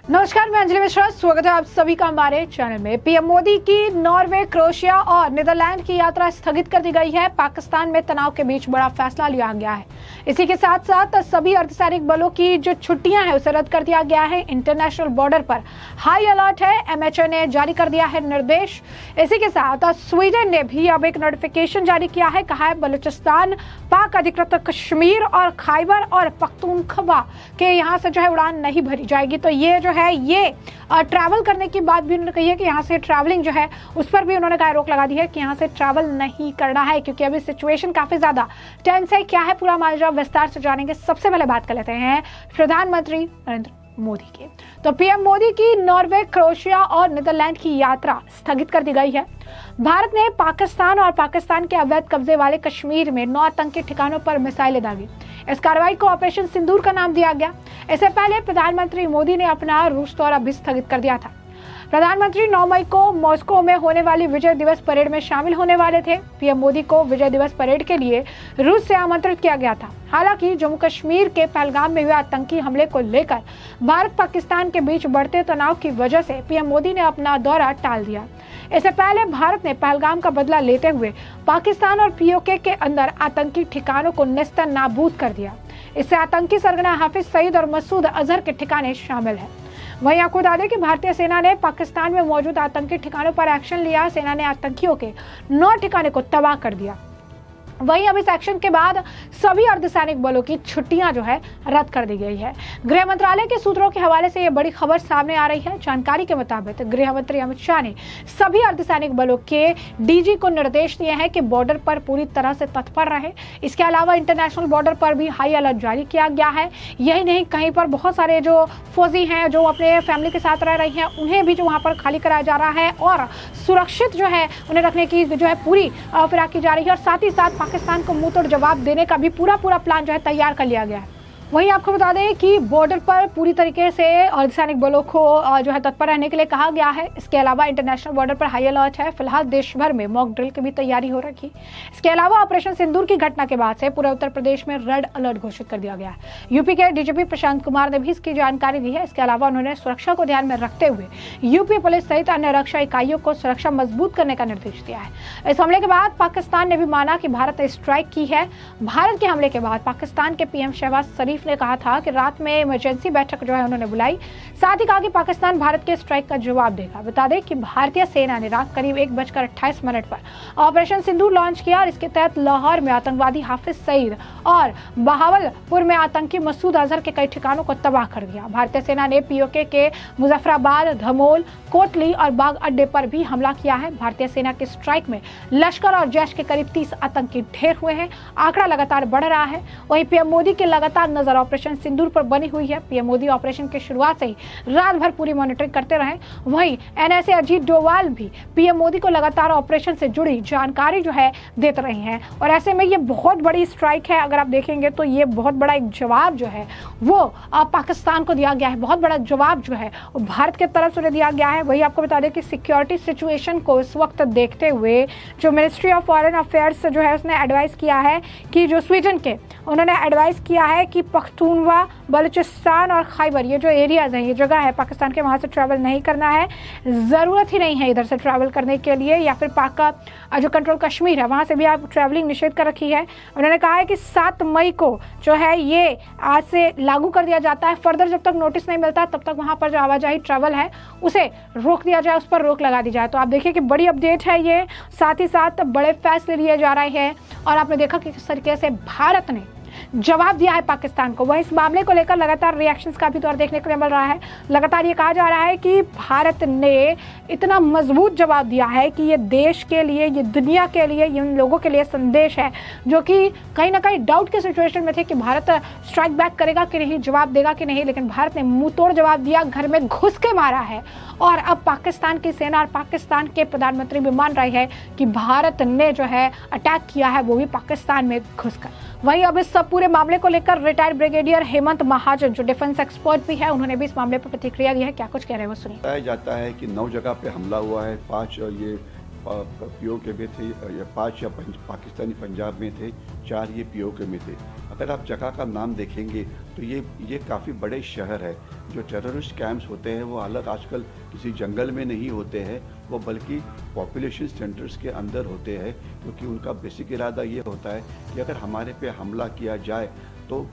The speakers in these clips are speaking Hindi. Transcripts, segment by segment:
नमस्कार, मैं अंजलि मिश्रा। स्वागत है आप सभी का हमारे चैनल में। पीएम मोदी की नॉर्वे, क्रोएशिया और नीदरलैंड की यात्रा स्थगित कर दी गई है। पाकिस्तान में तनाव के बीच बड़ा फैसला लिया गया है। इसी के साथ साथ सभी अर्धसैनिक बलों की जो छुट्टियां हैं उसे रद्द कर दिया गया है। इंटरनेशनल बॉर्डर पर हाई अलर्ट है। एमएचए ने जारी कर दिया है निर्देश। इसी के साथ स्वीडन ने भी अब एक नोटिफिकेशन जारी किया है। कहा है बलूचिस्तान, पाक अधिकृत कश्मीर और खैबर और पख्तूनख्वा के यहाँ से जो है उड़ान नहीं भरी जाएगी। तो ये जो है ये ट्रैवल करने की बात भी उन्होंने कही है कि यहाँ से ट्रैवलिंग जो है उस पर भी उन्होंने कहा रोक लगा दी है कि यहाँ से ट्रैवल नहीं करना है, क्योंकि अभी सिचुएशन काफी ज्यादा टेंस है। क्या है पूरा मामला, विस्तार से जानेंगे। सबसे पहले बात कर लेते हैं प्रधानमंत्री नरेंद्र मोदी की। तो पीएम मोदी की नॉर्वे, क्रोएशिया और नीदरलैंड की यात्रा स्थगित कर दी गई है। भारत ने पाकिस्तान और पाकिस्तान के अवैध कब्जे वाले कश्मीर में 9 आतंकी ठिकानों पर मिसाइलें दागी। इस कार्रवाई को ऑपरेशन सिंदूर का नाम दिया गया। इससे पहले प्रधानमंत्री मोदी ने अपना रूस दौरा भी स्थगित कर दिया था। प्रधानमंत्री 9 मई को मॉस्को में होने वाली विजय दिवस परेड में शामिल होने वाले थे। पीएम मोदी को विजय दिवस परेड के लिए रूस से आमंत्रित किया गया था। हालांकि जम्मू कश्मीर के पहलगाम में हुए आतंकी हमले को लेकर भारत पाकिस्तान के बीच बढ़ते तनाव की वजह से पीएम मोदी ने अपना दौरा टाल दिया। इससे पहले भारत ने पहलगाम का बदला लेते हुए पाकिस्तान और पीओके के अंदर आतंकी ठिकानों को नेस्तनाबूद कर दिया। इससे आतंकी सरगना हाफिज सईद और मसूद अजहर के ठिकाने शामिल हैं। वहीं आपको बता दें कि भारतीय सेना ने पाकिस्तान में मौजूद आतंकी ठिकानों पर एक्शन लिया। सेना ने आतंकियों के 9 ठिकाने को तबाह कर दिया। वहीं अब इस एक्शन के बाद सभी अर्धसैनिक बलों की छुट्टियां जो है रद्द कर दी गई है। गृह मंत्रालय के सूत्रों के हवाले से ये बड़ी खबर सामने आ रही है। जानकारी के मुताबिक गृह मंत्री अमित शाह ने सभी अर्धसैनिक बलों के डीजी को निर्देश दिए हैं कि बॉर्डर पर पूरी तरह से तत्पर रहे। इसके अलावा इंटरनेशनल बॉर्डर पर भी हाई अलर्ट जारी किया गया है। यही नहीं, कहीं पर बहुत सारे जो फौजी हैं जो अपने फैमिली के साथ रह रही हैं उन्हें भी जो वहाँ पर खाली कराया जा रहा है और सुरक्षित जो है उन्हें रखने की जो है पूरी फिराक की जा रही है। और साथ ही साथ पाकिस्तान को मुंह तोड़ जवाब देने का भी पूरा प्लान जो है तैयार कर लिया गया है। वहीं आपको बता दें कि बॉर्डर पर पूरी तरीके से अर्धसैनिक बलों को जो है तत्पर रहने के लिए कहा गया है। इसके अलावा इंटरनेशनल बॉर्डर पर हाई अलर्ट है। फिलहाल देश भर में मॉक ड्रिल की भी तैयारी हो रखी। इसके अलावा ऑपरेशन सिंदूर की घटना के बाद से पूरे उत्तर प्रदेश में रेड अलर्ट घोषित कर दिया गया है। यूपी के डीजीपी प्रशांत कुमार ने भी इसकी जानकारी दी है। इसके अलावा उन्होंने सुरक्षा को ध्यान में रखते हुए यूपी पुलिस सहित अन्य रक्षा इकाइयों को सुरक्षा मजबूत करने का निर्देश दिया है। इस हमले के बाद पाकिस्तान ने भी माना कि भारत ने स्ट्राइक की है। भारत के हमले के बाद पाकिस्तान के पीएम शहबाज शरीफ ने कहा था कि रात में इमरजेंसी बैठक जो है उन्होंने बुलाई। साथ ही कहा कि पाकिस्तान भारत के स्ट्राइक का जवाब देगा। बता दें कि भारतीय सेना ने रात करीब 1:28 पर ऑपरेशन सिंदूर लॉन्च किया और इसके तहत लाहौर में आतंकवादी हाफिज सईद और बहावलपुर में आतंकी मसूद अजहर के कई ठिकानों को तबाह कर दिया। भारतीय सेना ने पीओके के मुजफ्फराबाद, धमोल, कोटली और बाग अड्डे पर भी हमला किया है। भारतीय सेना के स्ट्राइक में लश्कर और जैश के करीब 30 आतंकी ढेर हुए हैं। आंकड़ा लगातार बढ़ रहा है। वहीं पीएम मोदी की लगातार नजर ऑपरेशन सिंदूर पर बनी हुई है। पीएम मोदी ऑपरेशन की शुरुआत से ही रात भर पूरी मॉनिटरिंग करते रहे। वहीं एनएसए अजीत डोवाल भी पीएम मोदी को लगातार ऑपरेशन से जुड़ी जानकारी जो है देते रहे हैं। और ऐसे में ये बहुत बड़ी स्ट्राइक है। अगर आप देखेंगे तो ये बहुत बड़ा एक जवाब जो है वो पाकिस्तान को दिया गया है। बहुत बड़ा जवाब जो है वो भारत की तरफ से दिया गया है। वही आपको बता दें कि सिक्योरिटी सिचुएशन को इस वक्त देखते हुए जो मिनिस्ट्री ऑफ फॉरेन अफेयर्स जो है उसने एडवाइस किया है कि जो स्वीडन के उन्होंने एडवाइस किया है कि पख्तूनवा, बलूचिस्तान और खैबर ये जो एरियाज हैं, ये जगह है पाकिस्तान के, वहाँ से ट्रैवल नहीं करना है। ज़रूरत ही नहीं है इधर से ट्रैवल करने के लिए। या फिर पाक का जो कंट्रोल कश्मीर है वहाँ से भी आप ट्रैवलिंग निषेध कर रखी है। उन्होंने कहा है कि 7 मई को जो है ये आज से लागू कर दिया जाता है। फर्दर जब तक नोटिस नहीं मिलता तब तक वहाँ पर जो आवाजाही ट्रैवल है उसे रोक दिया जाए, उस पर रोक लगा दी जाए। तो आप देखिए कि बड़ी अपडेट है ये। साथ ही साथ बड़े फैसले लिए जा रहे हैं और आपने देखा कि किस तरीके से भारत ने जवाब दिया है पाकिस्तान को। वहीं इस मामले को लेकर लगातार रिएक्शंस का भी दौर देखने को मिल रहा है। लगातार ये कहा जा रहा है कि भारत ने इतना मजबूत जवाब दिया है कि ये देश के लिए, ये दुनिया के लिए, इन लोगों के लिए संदेश है जो कि कहीं ना कहीं डाउट के सिचुएशन में थे कि भारत स्ट्राइक बैक करेगा कि नहीं, जवाब देगा कि नहीं। लेकिन भारत ने मुंह तोड़ जवाब दिया, घर में घुस के मारा है। और अब पाकिस्तान की सेना और पाकिस्तान के प्रधानमंत्री भी मान रहे हैं कि भारत ने जो है अटैक किया है, वो भी पाकिस्तान में घुसकर। वहीं अब इस सब पूरे मामले को लेकर रिटायर्ड ब्रिगेडियर हेमंत महाजन जो डिफेंस एक्सपर्ट भी है उन्होंने भी इस मामले पर प्रतिक्रिया दी है। क्या कुछ कह रहे हैं वो सुनिए। बताया जाता है कि 9 जगह पे हमला हुआ है। 5 ये पीओके में थे, 5 या पाकिस्तानी पंजाब में थे, 4 ये पीओके में थे। अगर आप जगह का नाम देखेंगे तो ये काफ़ी बड़े शहर है। जो टेररिस्ट कैंप्स होते हैं वो अलग आजकल किसी जंगल में नहीं होते हैं, वो बल्कि पॉपुलेशन सेंटर्स के अंदर होते हैं, क्योंकि उनका बेसिक इरादा ये होता है कि अगर हमारे पे हमला किया जाए तो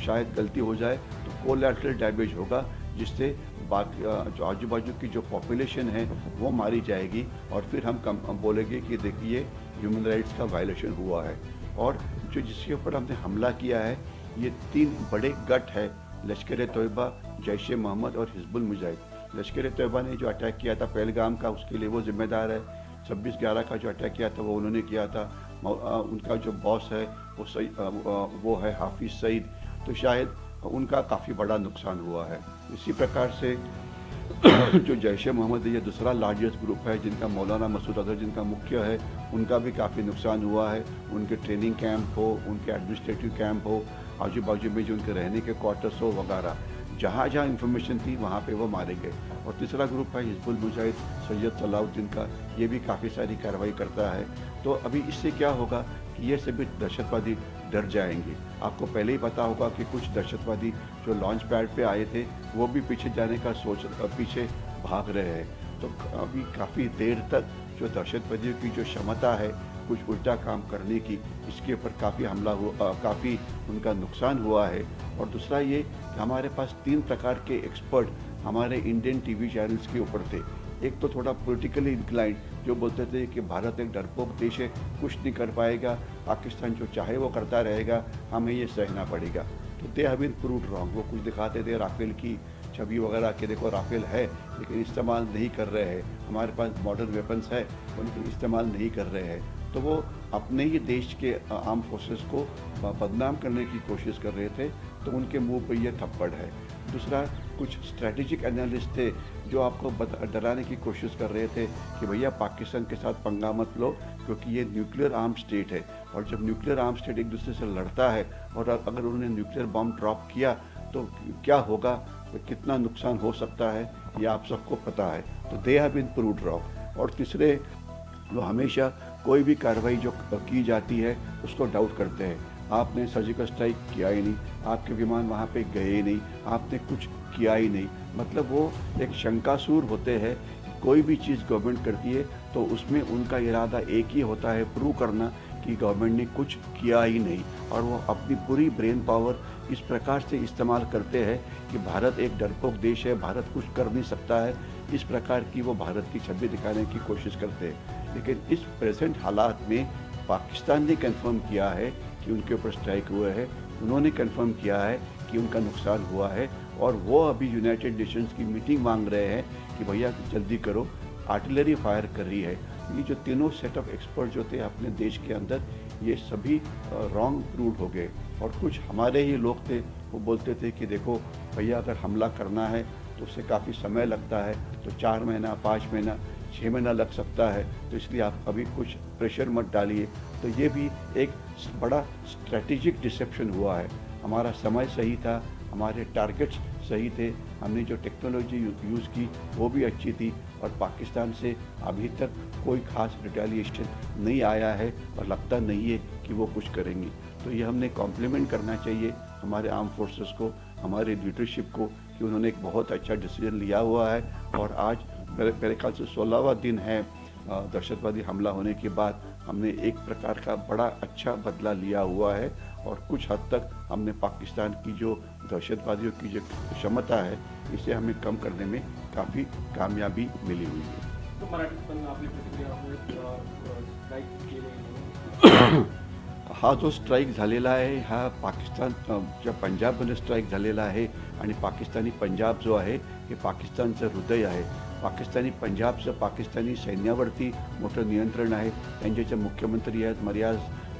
शायद गलती हो जाए तो कोलैटरल डैमेज होगा, जिससे बाकी जो आजू बाजू की जो पॉपुलेशन है वो मारी जाएगी और फिर हम बोलेंगे कि देखिए ह्यूमन राइट्स का वायलेशन हुआ है। और जो जिसके ऊपर हमने हमला किया है ये 3 बड़े गट है, लश्कर तोयबा, जैश ए मोहम्मद और हिजबुल मुजाहिद। लश्कर तोयबा ने जो अटैक किया था पहलगाम का, उसके लिए वो जिम्मेदार है। 26/11 का जो अटैक किया था वो उन्होंने किया था। उनका जो बॉस है वो है हाफिज़ सईद, तो शायद उनका काफ़ी बड़ा नुकसान हुआ है। इसी प्रकार से जो जैश ए मोहम्मद ये दूसरा लार्जेस्ट ग्रुप है, जिनका मौलाना मसूद अजहर जिनका मुख्य है, उनका भी काफ़ी नुकसान हुआ है। उनके ट्रेनिंग कैंप हो, उनके एडमिनिस्ट्रेटिव कैंप हो, आजू बाजू में जो उनके रहने के क्वार्टर्स हो वगैरह, जहाँ जहाँ इंफॉर्मेशन थी वहाँ पे वो मारे गए। और तीसरा ग्रुप है हिजबुल मुजाहिद सैयद सलाउद्दीन का, ये भी काफ़ी सारी कार्रवाई करता है। तो अभी इससे क्या होगा कि ये सभी दहशतवादी डर जाएंगे। आपको पहले ही पता होगा कि कुछ दहशतवादी जो लॉन्च पैड पे आए थे वो भी पीछे जाने का पीछे भाग रहे हैं। तो अभी काफ़ी देर तक जो दहशतवादियों की जो क्षमता है कुछ उल्टा काम करने की, इसके ऊपर काफ़ी हमला हुआ, काफ़ी उनका नुकसान हुआ है। और दूसरा ये कि हमारे पास 3 प्रकार के एक्सपर्ट हमारे इंडियन टीवी चैनल्स के ऊपर थे। एक तो थोड़ा पॉलिटिकली इंक्लाइंड, जो बोलते थे कि भारत एक डरपोक देश है, कुछ नहीं कर पाएगा, पाकिस्तान जो चाहे वो करता रहेगा, हमें ये सहना पड़ेगा। तो they have been proved wrong. वो कुछ दिखाते थे राफेल की छवि वगैरह के, देखो राफेल है लेकिन इस्तेमाल नहीं कर रहे हैं, हमारे पास मॉडर्न वेपन्स है लेकिन इस्तेमाल नहीं कर रहे हैं। तो वो अपने ही देश के आर्म फोर्सेस को बदनाम करने की कोशिश कर रहे थे, तो उनके मुंह पर ये थप्पड़ है। दूसरा, कुछ स्ट्रैटेजिक एनालिस्ट थे जो आपको डराने की कोशिश कर रहे थे कि भैया पाकिस्तान के साथ पंगा मत लो, क्योंकि ये न्यूक्लियर आर्म स्टेट है, और जब न्यूक्लियर आर्म स्टेट एक दूसरे से लड़ता है और अगर उन्होंने न्यूक्लियर बम ड्रॉप किया तो क्या होगा, तो कितना नुकसान हो सकता है, ये आप सबको पता है। तो they have been proved wrong. और तीसरे, वो हमेशा कोई भी कार्रवाई जो की जाती है उसको डाउट करते हैं। आपने सर्जिकल स्ट्राइक किया ही नहीं, आपके विमान वहाँ पे गए ही नहीं, आपने कुछ किया ही नहीं, मतलब वो एक शंकासूर होते हैं। कोई भी चीज़ गवर्नमेंट करती है तो उसमें उनका इरादा एक ही होता है, प्रूव करना कि गवर्नमेंट ने कुछ किया ही नहीं। और वो अपनी पूरी ब्रेन पावर इस प्रकार से इस्तेमाल करते हैं कि भारत एक डरपोक देश है, भारत कुछ कर नहीं सकता है, इस प्रकार की वो भारत की छवि दिखाने की कोशिश करते हैं। लेकिन इस प्रेजेंट हालात में पाकिस्तान ने कंफर्म किया है कि उनके ऊपर स्ट्राइक हुए हैं, उन्होंने कंफर्म किया है कि उनका नुकसान हुआ है, और वो अभी यूनाइटेड नेशंस की मीटिंग मांग रहे हैं कि भैया जल्दी करो, आर्टिलरी फायर कर रही है। ये जो तीनों सेट ऑफ एक्सपर्ट जो थे अपने देश के अंदर, ये सभी रॉन्ग प्रूव हो गए। और कुछ हमारे ही लोग थे, वो बोलते थे कि देखो भैया अगर हमला करना है तो उससे काफ़ी समय लगता है, तो 4 महीना, 5 महीना, 6 महीना लग सकता है, तो इसलिए आप अभी कुछ प्रेशर मत डालिए। तो ये भी एक बड़ा स्ट्रैटेजिक डिसेप्शन हुआ है। हमारा समय सही था, हमारे टारगेट्स सही थे, हमने जो टेक्नोलॉजी यूज़ की वो भी अच्छी थी, और पाकिस्तान से अभी तक कोई ख़ास रिटेलिएशन नहीं आया है और लगता नहीं है कि वो कुछ करेंगी। तो ये हमने कॉम्प्लीमेंट करना चाहिए हमारे आर्म फोर्सेस को, हमारे लीडरशिप को, कि उन्होंने एक बहुत अच्छा डिसीजन लिया हुआ है। और आज मेरे ख्याल से 16वां दिन है दहशतवादी हमला होने के बाद, हमने एक प्रकार का बड़ा अच्छा बदला लिया हुआ है, और कुछ हद तक हमने पाकिस्तान की जो दहशतवादियों की जो क्षमता है इसे हमें कम करने में काफ़ी कामयाबी मिली हुई है। तो हा जो स्ट्राईक झालेला आहे हा पाकिस्तानच्या पंजाबमध्ये स्ट्राईक झालेला आहे, आणि पाकिस्तानी पंजाब जो आहे हे पाकिस्तानचं हृदय आहे। पाकिस्तानी पंजाबचं पाकिस्तानी सैन्यावरती मोठं नियंत्रण आहे। त्यांचे जे मुख्यमंत्री आहेत मरियाज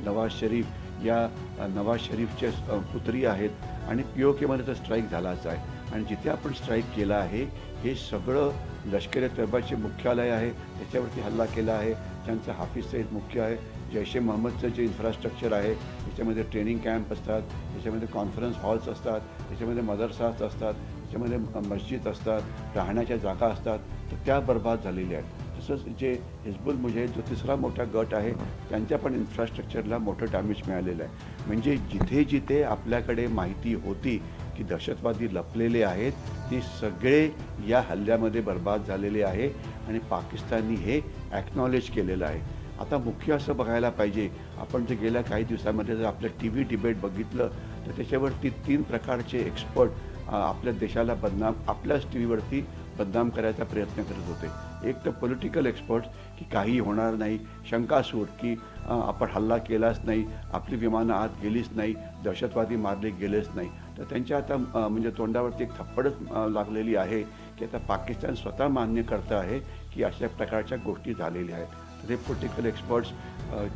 नवाज शरीफ, या नवाज शरीफचे पुत्री आहेत, आणि POKमध्ये तर स्ट्राईक झालाच आहे। आणि जिथे आपण स्ट्राईक केला आहे हे सगळं लष्कर तैयबाचे मुख्यालय आहे, त्याच्यावरती हल्ला केला आहे। त्यांचं हाफिज सईद मुख्य आहे, जैश ए मोहम्मदचं जे इन्फ्रास्ट्रक्चर आहे त्याच्यामध्ये ट्रेनिंग कॅम्प असतात, त्याच्यामध्ये कॉन्फरन्स हॉल्स असतात, त्याच्यामध्ये मदरसाच असतात, त्याच्यामध्ये मस्जिद असतात, राहण्याच्या जागा असतात, तर त्या बर्बाद झालेल्या आहेत। तसंच जे हिजबुल मुजाहिद जो तिसरा मोठा गट आहे त्यांच्या पण इन्फ्रास्ट्रक्चरला मोठं डॅमेज मिळालेलं आहे. म्हणजे जिथे जिथे आपल्याकडे माहिती होती की दहशतवादी लपलेले आहेत ते सगळे या हल्ल्यामध्ये बर्बाद झालेले आहे आणि पाकिस्ताननी हे ॲक्नॉलेज केलेलं आहे. आता मुख्य असं बघायला पाहिजे, आपण जे गेल्या काही दिवसामध्ये जर आपलं टी व्ही डिबेट बघितलं तर त्याच्यावरती 3 प्रकारचे एक्सपर्ट आपल्या देशाला आपल्याच टी व्हीवरती बदनाम करायचा प्रयत्न करत होते. एक तर पॉलिटिकल एक्सपर्ट्स की काही होणार नाही, शंकासूर की आपण हल्ला केलाच नाही, आपली विमानं आत गेलीच नाही, दहशतवादी मारले गेलेच नाही. तर त्यांच्या आता म्हणजे तोंडावरती एक थप्पडच लागलेली आहे की आता पाकिस्तान स्वतः मान्य करतं आहे की अशा प्रकारच्या गोष्टी झालेल्या आहेत. तर हे पॉलिटिकल एक्सपर्ट्स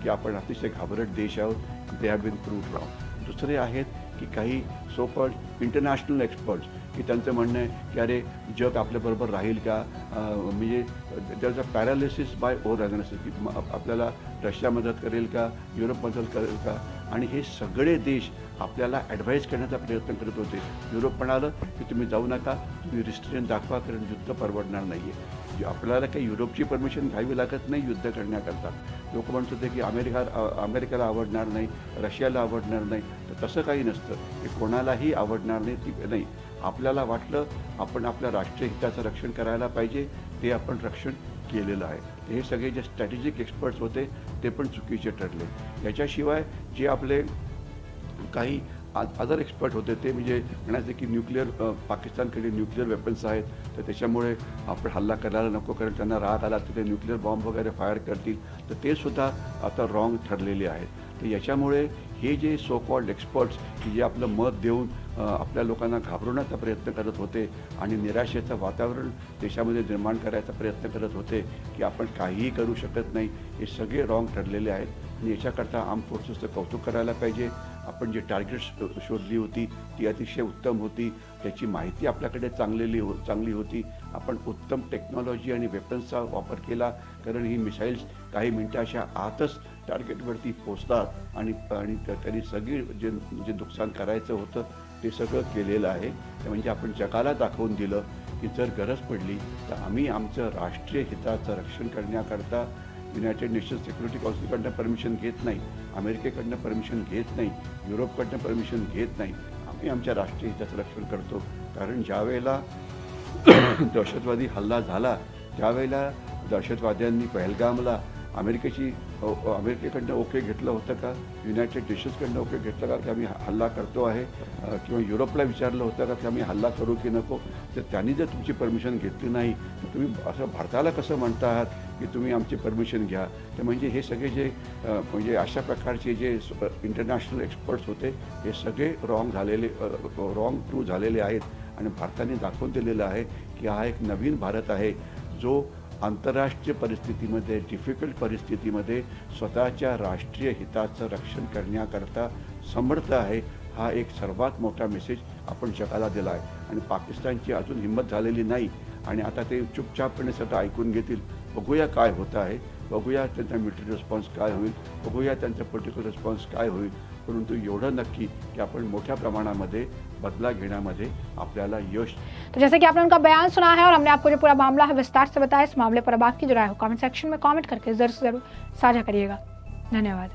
की आपण अतिशय घाबरट देश आहोत, they have been proved wrong. दुसरे आहेत की काही सो कॉल्ड इंटरनॅशनल एक्सपर्ट्स की त्यांचं म्हणणं आहे की अरे जग आपल्याबरोबर राहील का, म्हणजे there is a paralysis by over organisation की आपल्याला रशिया मदत करेल का, युरोप मदत करेल का. आणि हे सगळे देश आपल्याला ॲडवाईज करण्याचा प्रयत्न करत होते. युरोप म्हणालं की तुम्ही जाऊ नका, तुम्ही रिस्ट्रेंट दाखवा, कारण युद्ध परवडणार नाही आहे. आपल्याला काही युरोपची परमिशन घ्यावी लागत नाही युद्ध करण्याकरता. लोक म्हणत होते की अमेरिकेला आवडणार नाही, रशियाला आवडणार नाही. तर तसं काही नसतं, हे कोणालाही आवडणार नाही ती नाही. आपल्याला वाटलं आपण आपल्या राष्ट्रीय हिताचं रक्षण करायला पाहिजे, ते आपण रक्षण केलेलं आहे. तर हे सगळे जे स्ट्रॅटेजिक एक्सपर्ट्स होते ते पण चुकीचे ठरले. याच्याशिवाय जे आपले काही अदर एक्सपर्ट होते ते म्हणजे म्हणायचे की पाकिस्तानकडे न्यूक्लिअर वेपन्स आहेत, तर त्याच्यामुळे आपण हल्ला करायला नको, कारण त्यांना राग आला तर ते न्यूक्लिअर बॉम्ब वगैरे फायर करतील. तर ते सुद्धा आता रॉंग ठरलेले आहेत. तर याच्यामुळे हे जे सो कॉल्ड एक्सपर्ट्स की जे आपलं मत देऊन आपल्या लोकांना घाबरवण्याचा प्रयत्न करत होते आणि निराशेचं वातावरण देशामध्ये निर्माण करायचा प्रयत्न करत होते की आपण काहीही करू शकत नाही, हे सगळे रॉंग ठरलेले आहेत. आणि याच्याकरता आर्म फोर्सेसचं कौतुक करायला पाहिजे. आपण जी टार्गेट्स शोधली होती ती अतिशय उत्तम होती, त्याची माहिती आपल्याकडे चांगली होती. आपण उत्तम टेक्नॉलॉजी आणि वेपन्सचा वापर केला, कारण ही मिसाईल्स काही मिनिटाच्या आतच टार्गेटवरती पोचतात आणि त्यांनी सगळी जे नुकसान करायचं होतं ते सगळं केलेलं आहे. म्हणजे आपण जगाला दाखवून दिलं की जर गरज पडली तर आम्ही आमचं राष्ट्रीय हिताचं रक्षण करण्याकरता युनायटेड नेशन्स सिक्युरिटी काउन्सिलकडनं परमिशन घेत नाही, अमेरिकेकडनं परमिशन घेत नाही, युरोपकडनं परमिशन घेत नाही. आम्ही आमच्या राष्ट्रीय हिताचं रक्षण करतो. कारण ज्यावेळेला दहशतवादी हल्ला झाला त्यावेळेला दहशतवाद्यांनी पहलगामला अमेरिकेकडनं ओके घेतलं होतं का, युनायटेड नेशन्सकडनं ओके घेतलं का की आम्ही हल्ला करतो आहे, किंवा युरोपला विचारलं होतं का की आम्ही हल्ला करू की नको. तर त्यांनी जर तुमची परमिशन घेतली नाही तर तुम्ही असं भारताला कसं म्हणता आहात की तुम्ही आमची परमिशन घ्या. तर म्हणजे हे सगळे जे म्हणजे अशा प्रकारचे जे इंटरनॅशनल एक्सपर्ट्स होते हे सगळे रॉंग प्रूव्ह झालेले आहेत. आणि भारताने दाखवून दिलेलं आहे की हा एक नवीन भारत आहे जो आंतरराष्ट्रीय परिस्थितीमध्ये, डिफिकल्ट परिस्थितीमध्ये स्वतःच्या राष्ट्रीय हिताचं रक्षण करण्याकरता समर्थ आहे. हा एक सर्वात मोठा मेसेज आपण जगाला दिला आहे. आणि पाकिस्तानची अजून हिंमत झालेली नाही आणि आता ते चुपचापपणे सगळं ऐकून घेतील. बघूया काय होतं आहे, बघूया त्यांचा मिलिटरी रिस्पॉन्स काय होईल, बघूया त्यांचा पॉलिटिकल रिस्पॉन्स काय होईल. परंतु एवढं नक्की की आपण मोठ्या प्रमाणामध्ये बदला घेण्यामध्ये आपल्याला यश. तो जैसे कि आपने उनका बयान सुना है और हमने आपको जो पूरा मामला है विस्तार से बताया, इस मामले पर अब आपकी जो राय हो कमेंट सेक्शन में कमेंट करके जरूर साझा करिएगा. धन्यवाद.